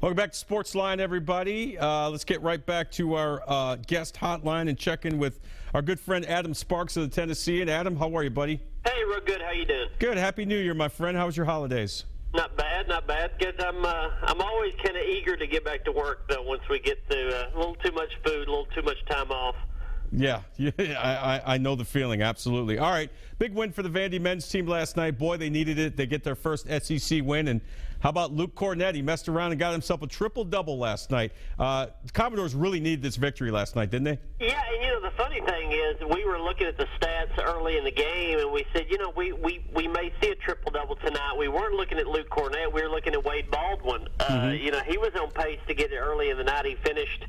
Welcome back to SportsLine, everybody. Let's get right back to our guest hotline and check in with our good friend Adam Sparks of the Tennessean. Adam, how are you, buddy? Hey, real good. How you doing? Good. Happy New Year, my friend. How was your holidays? Not bad, not bad. Good. I'm always kind of eager to get back to work though. Once we get to a little too much food, a little too much time off. Yeah, I know the feeling, absolutely. All right, big win for the Vandy men's team last night. Boy, they needed it. They get their first SEC win. And how about Luke Cornett? He messed around and got himself a triple-double last night. The Commodores really needed this victory last night, didn't they? Yeah, and the funny thing is we were looking at the stats early in the game, and we said, we may see a triple-double tonight. We weren't looking at Luke Cornett. We were looking at Wade Baldwin. He was on pace to get it early in the night. He finished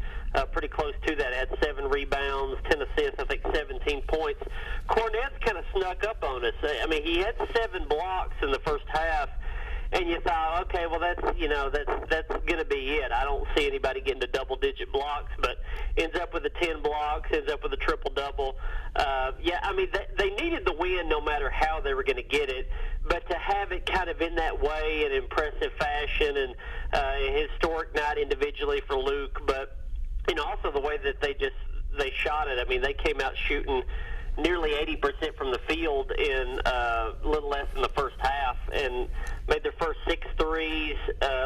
pretty close to that, had 7 rebounds, 10 assists, I think 17 points. Cornett's kind of snuck up on us. I mean, he had 7 blocks in the first half, and you thought, okay, well, that's going to be it. I don't see anybody getting to double-digit blocks, but ends up with the 10 blocks, ends up with a triple-double. They needed the win no matter how they were going to get it, but to have it kind of in that way, in impressive fashion, and a historic night individually for Luke, but also the way that they shot it. I mean, they came out shooting nearly 80% from the field in a little less than the first half and made their first 6 threes.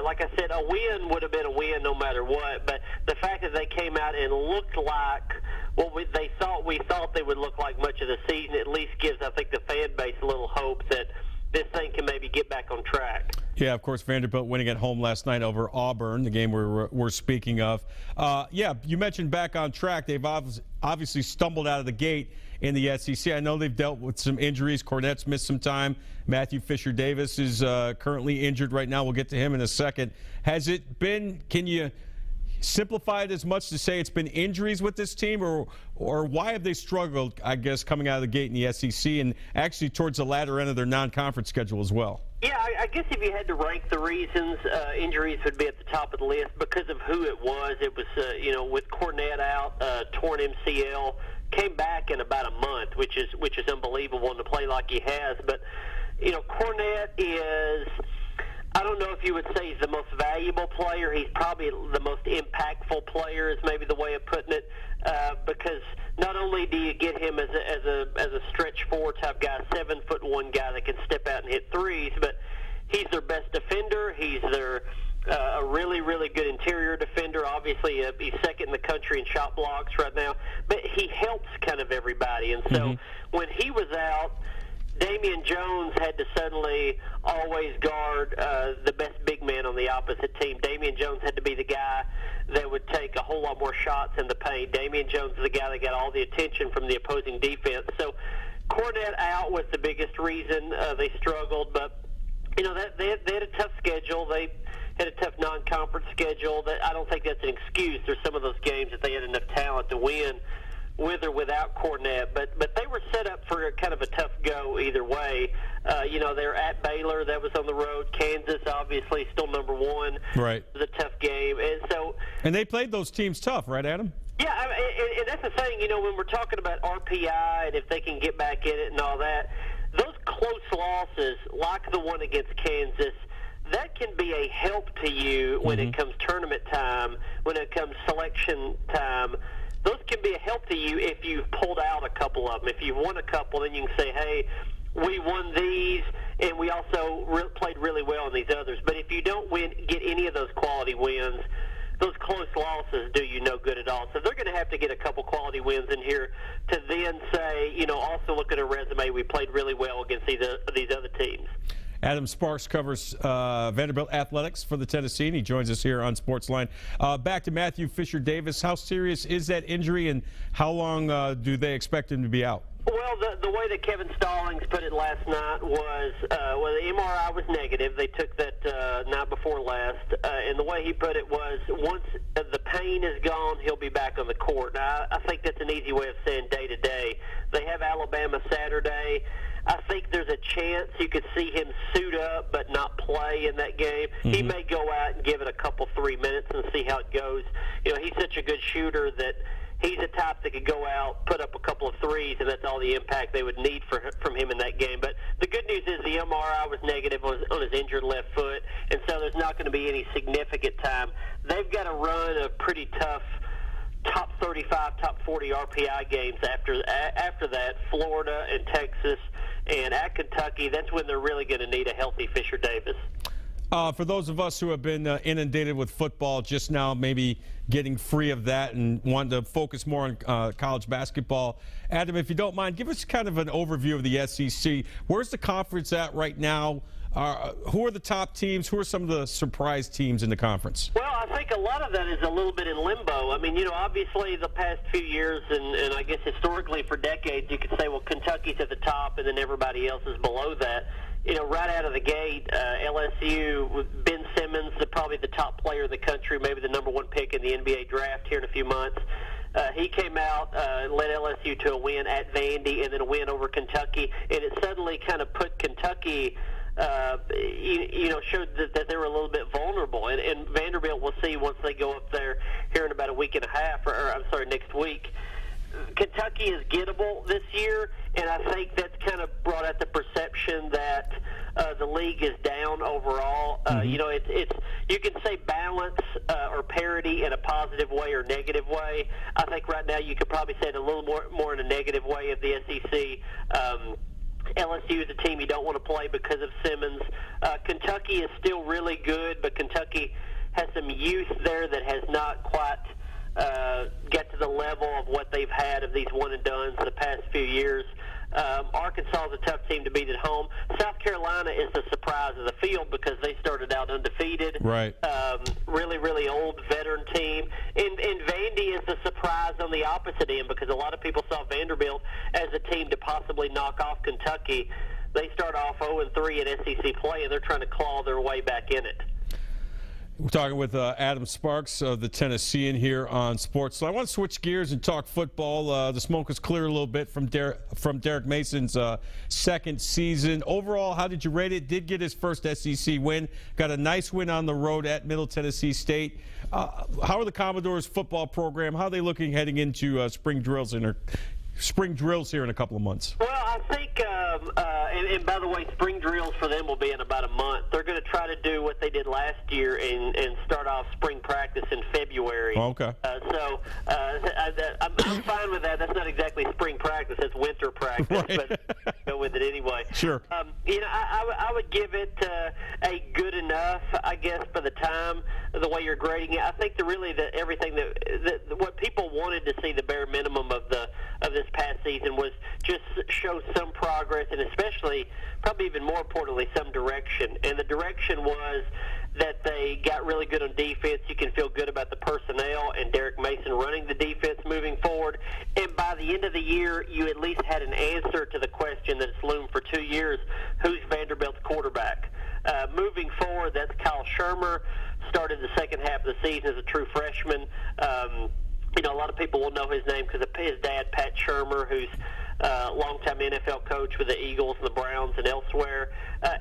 Like I said, a win would have been a win no matter what, but the fact that they came out and looked like what we thought they would look like much of the season at least gives, I think, the fan base a little hope that this thing can maybe get back on track. Yeah, of course, Vanderbilt winning at home last night over Auburn, the game we're speaking of. You mentioned back on track. They've obviously stumbled out of the gate in the SEC. I know they've dealt with some injuries. Cornett's missed some time. Matthew Fisher-Davis is currently injured right now. We'll get to him in a second. Has it been, can you simplify it as much to say it's been injuries with this team, or why have they struggled, I guess, coming out of the gate in the SEC and actually towards the latter end of their non-conference schedule as well? Yeah, I guess if you had to rank the reasons, injuries would be at the top of the list because of who it was. It was, with Cornett out, torn MCL, came back in about a month, which is unbelievable to play like he has. But, Cornett is, I don't know if you would say he's the most valuable player. He's probably the most impactful player is maybe the way of putting it, because not only do you get him as a stretch 4 type guy, 7'1" guy that can step out and hit threes, but he's their best defender. He's their a really, really good interior defender. Obviously, he's second in the country in shot blocks right now, but he helps kind of everybody. And so when he was out, Damian Jones had to suddenly always guard the best big man on the opposite team. Damian Jones had to be the guy that would take a whole lot more shots in the paint. Damian Jones is the guy that got all the attention from the opposing defense. So Cornett out was the biggest reason they struggled. But, they had a tough schedule. They had a tough non-conference schedule. That I don't think that's an excuse. There's some of those games that they had enough talent to win with or without Cornett, but they were set up for kind of a tough go either way. They're at Baylor, that was on the road. Kansas, obviously, still number 1. Right. It was a tough game, and they played those teams tough, right, Adam? Yeah, and that's the thing. When we're talking about RPI and if they can get back in it and all that, those close losses, like the one against Kansas, that can be a help to you when it comes tournament time, when it comes selection time. Those can be a help to you if you've pulled out a couple of them. If you've won a couple, then you can say, hey, we won these, and we also played really well in these others. But if you don't get any of those quality wins, those close losses do you no good at all. So they're going to have to get a couple quality wins in here to then say, also look at a resume, we played really well against these other teams. Adam Sparks covers Vanderbilt athletics for the Tennessean. He joins us here on SportsLine. Back to Matthew Fisher-Davis. How serious is that injury, and how long do they expect him to be out? Well, the way that Kevin Stallings put it last night was, the MRI was negative. They took that night before last, and the way he put it was, once the pain is gone, he'll be back on the court. Now, I think that's an easy way of saying day to day. They have Alabama Saturday. I think there's a chance you could see him suit up but not play in that game. He may go out and give it a couple 3 minutes and see how it goes. He's such a good shooter that he's the type that could go out, put up a couple of threes, and that's all the impact they would need from him in that game. But the good news is the MRI was negative on his injured left foot, and so there's not going to be any significant time. They've got to run a pretty tough top 35, top 40 RPI games after that, Florida and Texas, and at Kentucky. That's when they're really going to need a healthy Fisher Davis. For those of us who have been inundated with football just now, maybe getting free of that and wanting to focus more on college basketball, Adam, if you don't mind, give us kind of an overview of the SEC. Where's the conference at right now? Who are the top teams? Who are some of the surprise teams in the conference? Well, I think a lot of that is a little bit in limbo. I mean, obviously the past few years, and I guess historically for decades, you could say, well, Kentucky's at the top and then everybody else is below that. Right out of the gate, LSU, with Ben Simmons, probably the top player in the country, maybe the number one pick in the NBA draft here in a few months. He came out, led LSU to a win at Vandy and then a win over Kentucky, and it suddenly kind of put Kentucky showed that they were a little bit vulnerable. And Vanderbilt, we'll see once they go up there here in about a week and a half, next week. Kentucky is gettable this year, and I think that's kind of brought out the perception that the league is down overall. It's you can say balance or parity in a positive way or negative way. I think right now you could probably say it a little more in a negative way of the SEC. LSU is a team you don't want to play because of Simmons. Kentucky is still really good, but Kentucky has some youth there that has not quite get to the level of what they've had of these one-and-dones the past few years. Arkansas is a tough team to beat at home. South Carolina is the surprise of the field because they started out undefeated. Right. Really, really old veteran team. And Vandy is the surprise on the opposite end because a lot of people saw Vanderbilt as a team to possibly knock off Kentucky. They start off 0-3 in SEC play, and they're trying to claw their way back in it. We're talking with Adam Sparks of the Tennessean here on SportsLine. I want to switch gears and talk football. The smoke is clear a little bit from Derek Mason's second season. Overall, how did you rate it? Did get his first SEC win. Got a nice win on the road at Middle Tennessee State. How are the Commodores' football program? How are they looking heading into spring drills here in a couple of months? Well, I think, and by the way, spring drills for them will be in about a month. They're going to try to do what they did last year and start off spring practice in February. Oh, okay. I'm fine with that. That's not exactly spring practice. That's winter practice, right. But go with it anyway. Sure. I would give it a good enough, I guess, by the time, the way you're grading it. I think everything that what people wanted to see, the bare minimum of this past season, was just show some progress, and especially, probably even more importantly, some direction. And the direction was that they got really good on defense. You can feel good about the personnel and Derek Mason running the defense moving forward. And by the end of the year, you at least had an answer to the question that's loomed for 2 years: who's Vanderbilt's quarterback? Moving forward, that's Kyle Shermer. Started the second half of the season as a true freshman. A lot of people will know his name because of his dad, Pat Shermer, who's a longtime NFL coach with the Eagles and the Browns and elsewhere.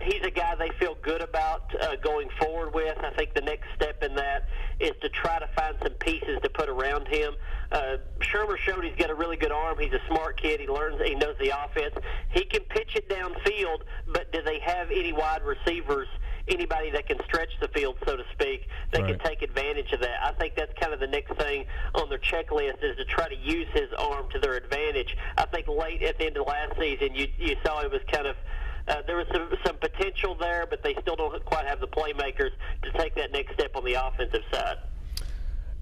He's a guy they feel good about going forward with. I think the next step in that is to try to find some pieces to put around him. Shermer showed he's got a really good arm. He's a smart kid. He knows the offense. He can pitch it downfield, but do they have any wide receivers, anybody that can stretch the field, so to speak, that can take advantage of that? I think that's kind of the next thing on their checklist, is to try to use his arm to their advantage. I think late at the end of last season, you saw it was kind of there was some potential there, but they still don't quite have the playmakers to take that next step on the offensive side.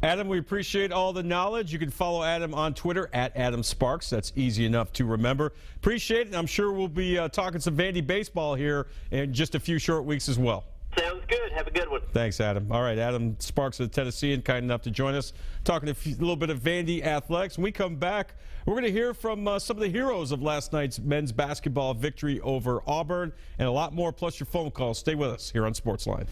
Adam, we appreciate all the knowledge. You can follow Adam on Twitter at Adam Sparks. That's easy enough to remember. Appreciate it. I'm sure we'll be talking some Vandy baseball here in just a few short weeks as well. Sounds good. Have a good one. Thanks, Adam. All right, Adam Sparks of the Tennessean, kind enough to join us, talking a little bit of Vandy athletics. When we come back, we're going to hear from some of the heroes of last night's men's basketball victory over Auburn, and a lot more, plus your phone calls. Stay with us here on SportsLine.